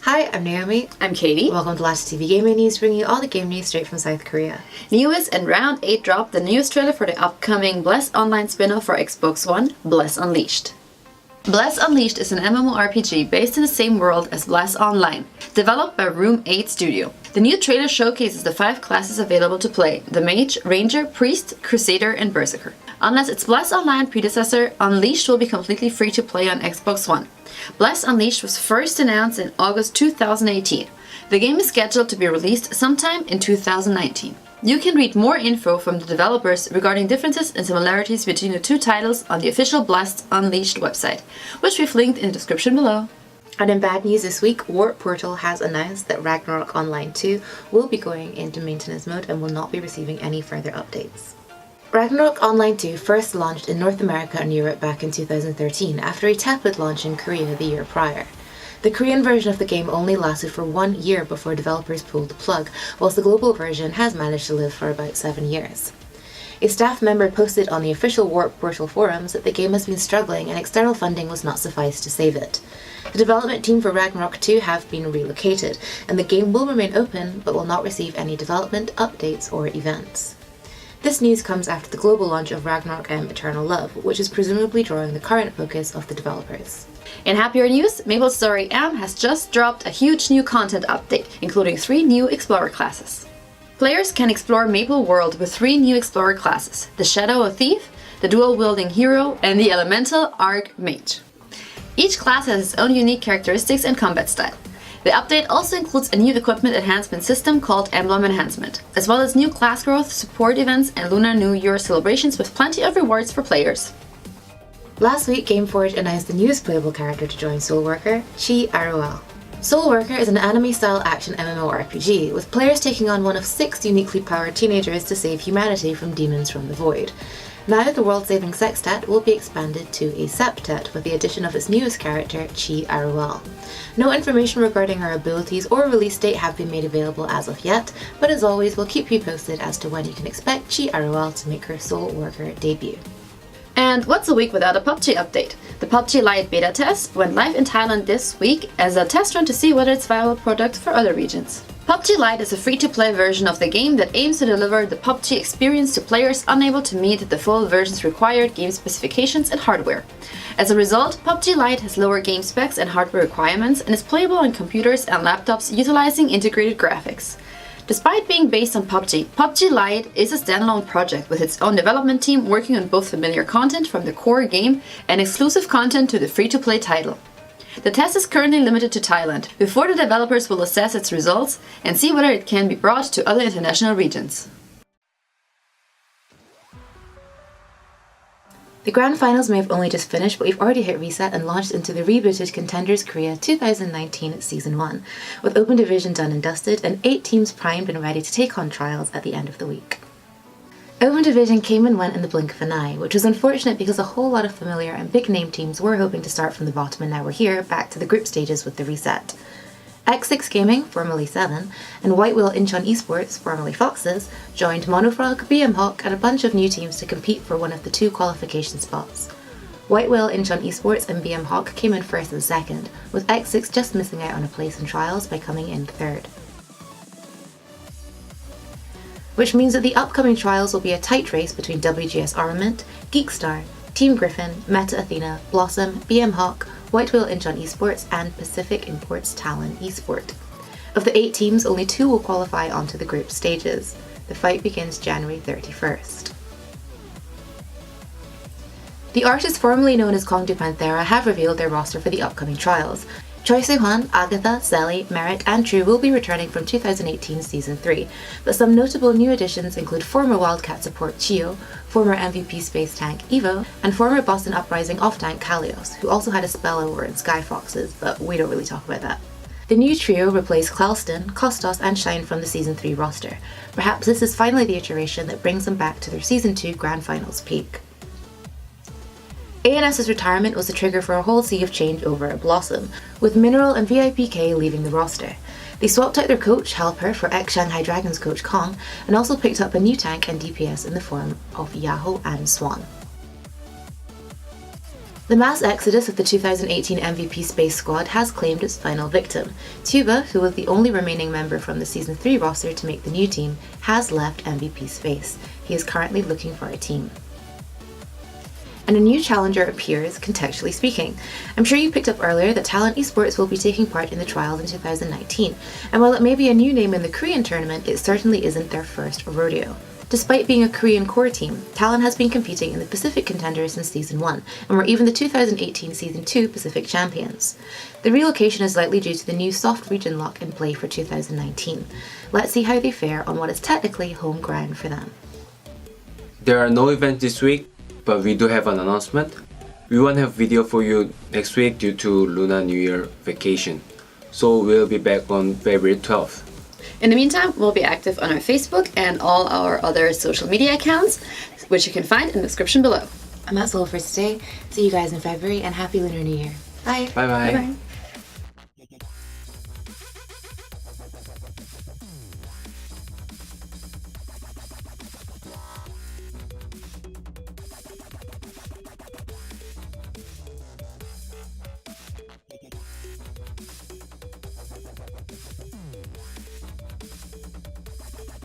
Hi, I'm Naomi. I'm Katie. Welcome to Latis TV Gaming News, bringing you all the game news straight from South Korea. Newest and Round 8 dropped the news trailer for the upcoming Bless Online spin-off for Xbox One, Bless Unleashed. Bless Unleashed is an MMORPG based in the same world as Bless Online, developed by Room 8 Studio. The new trailer showcases the 5 classes available to play: the Mage, Ranger, Priest, Crusader, and Berserker. Unless its Bless Online predecessor, Unleashed will be completely free to play on Xbox One. Bless Unleashed was first announced in August 2018. The game is scheduled to be released sometime in 2019. You can read more info from the developers regarding differences and similarities between the two titles on the official Bless Unleashed website, which we've linked in the description below. And in bad news this week, Warp Portal has announced that Ragnarok Online 2 will be going into maintenance mode and will not be receiving any further updates. Ragnarok Online 2 first launched in North America and Europe back in 2013 after a tepid launch in Korea the year prior. The Korean version of the game only lasted for 1 year before developers pulled the plug, whilst the global version has managed to live for about 7 years. A staff member posted on the official Warp Portal forums that the game has been struggling and external funding was not suffice to save it. The development team for Ragnarok 2 have been relocated, and the game will remain open but will not receive any development, updates, or events. This news comes after the global launch of Ragnarok M Eternal Love, which is presumably drawing the current focus of the developers. In happier news, MapleStory M has just dropped a huge new content update, including 3 new Explorer classes. Players can explore Maple World with 3 new Explorer classes: the Shadow of Thief, the Dual-Wielding Hero, and the Elemental Archmage. Each class has its own unique characteristics and combat style. The update also includes a new equipment enhancement system called Emblem Enhancement, as well as new class growth, support events, and Lunar New Year celebrations with plenty of rewards for players. Last week, Gameforge announced the newest playable character to join Soul Worker, Chi Arowal. Soul Worker is an anime-style action MMORPG, with players taking on one of 6 uniquely powered teenagers to save humanity from demons from the void. Now, the world-saving sextet will be expanded to a septet with the addition of its newest character, Chi Arowal. No information regarding her abilities or release date have been made available as of yet, but as always, we'll keep you posted as to when you can expect Chi Arowal to make her Soul Worker debut. And what's a week without a PUBG update? The PUBG Lite beta test went live in Thailand this week as a test run to see whether it's a viable product for other regions. PUBG Lite is a free-to-play version of the game that aims to deliver the PUBG experience to players unable to meet the full version's required game specifications and hardware. As a result, PUBG Lite has lower game specs and hardware requirements and is playable on computers and laptops utilizing integrated graphics. Despite being based on PUBG, PUBG Lite is a standalone project with its own development team working on both familiar content from the core game and exclusive content to the free-to-play title. The test is currently limited to Thailand, before the developers will assess its results and see whether it can be brought to other international regions. The Grand Finals may have only just finished, but we've already hit reset and launched into the rebooted Contenders Korea 2019 Season 1, with Open Division done and dusted and 8 teams primed and ready to take on trials at the end of the week. Open Division came and went in the blink of an eye, which was unfortunate because a whole lot of familiar and big name teams were hoping to start from the bottom, and now we're here, back to the group stages with the reset. X6 Gaming, formerly 7, and White Whale Incheon Esports, formerly Foxes, joined Monofrog, BM Hawk, and a bunch of new teams to compete for one of the 2 qualification spots. White Whale Incheon Esports and BM Hawk came in first and second, with X6 just missing out on a place in trials by coming in third. Which means that the upcoming trials will be a tight race between WGS Armament, Geekstar, Team Griffin, Meta Athena, Blossom, BM Hawk, White Whale Incheon Esports, and Pacific Imports Talon Esport. Of the 8 teams, only 2 will qualify onto the group stages. The fight begins January 31st. The artists formerly known as Kongdu Panthera have revealed their roster for the upcoming trials. Choi Se-hwan, Agatha, Sally, Merit, and True will be returning from 2018 Season 3, but some notable new additions include former Wildcat support Chio, former MVP Space Tank Evo, and former Boston Uprising off-tank Kalios, who also had a spell over in Sky Foxes, but we don't really talk about that. The new trio replace Clalston, Kostos, and Shine from the Season 3 roster. Perhaps this is finally the iteration that brings them back to their Season 2 Grand Finals peak. ANS's retirement was the trigger for a whole sea of change over at Blossom, with Mineral and VIPK leaving the roster. They swapped out their coach, Helper, for ex-Shanghai Dragons coach Kong, and also picked up a new tank and DPS in the form of Yahoo and Swan. The mass exodus of the 2018 MVP Space Squad has claimed its final victim. Tuba, who was the only remaining member from the Season 3 roster to make the new team, has left MVP Space. He is currently looking for a team. And a new challenger appears, contextually speaking. I'm sure you picked up earlier that Talent Esports will be taking part in the trials in 2019, and while it may be a new name in the Korean tournament, it certainly isn't their first rodeo. Despite being a Korean core team, Talon has been competing in the Pacific Contender since Season 1, and were even the 2018 Season 2 Pacific champions. The relocation is likely due to the new soft region lock in play for 2019. Let's see how they fare on what is technically home ground for them. There are no events this week, but we do have an announcement. We won't have video for you next week due to Lunar New Year vacation, so we'll be back on February 12th. In the meantime, we'll be active on our Facebook and all our other social media accounts, which you can find in the description below. And that's all for today. See you guys in February, and Happy Lunar New Year. Bye! Bye bye! Bye-bye.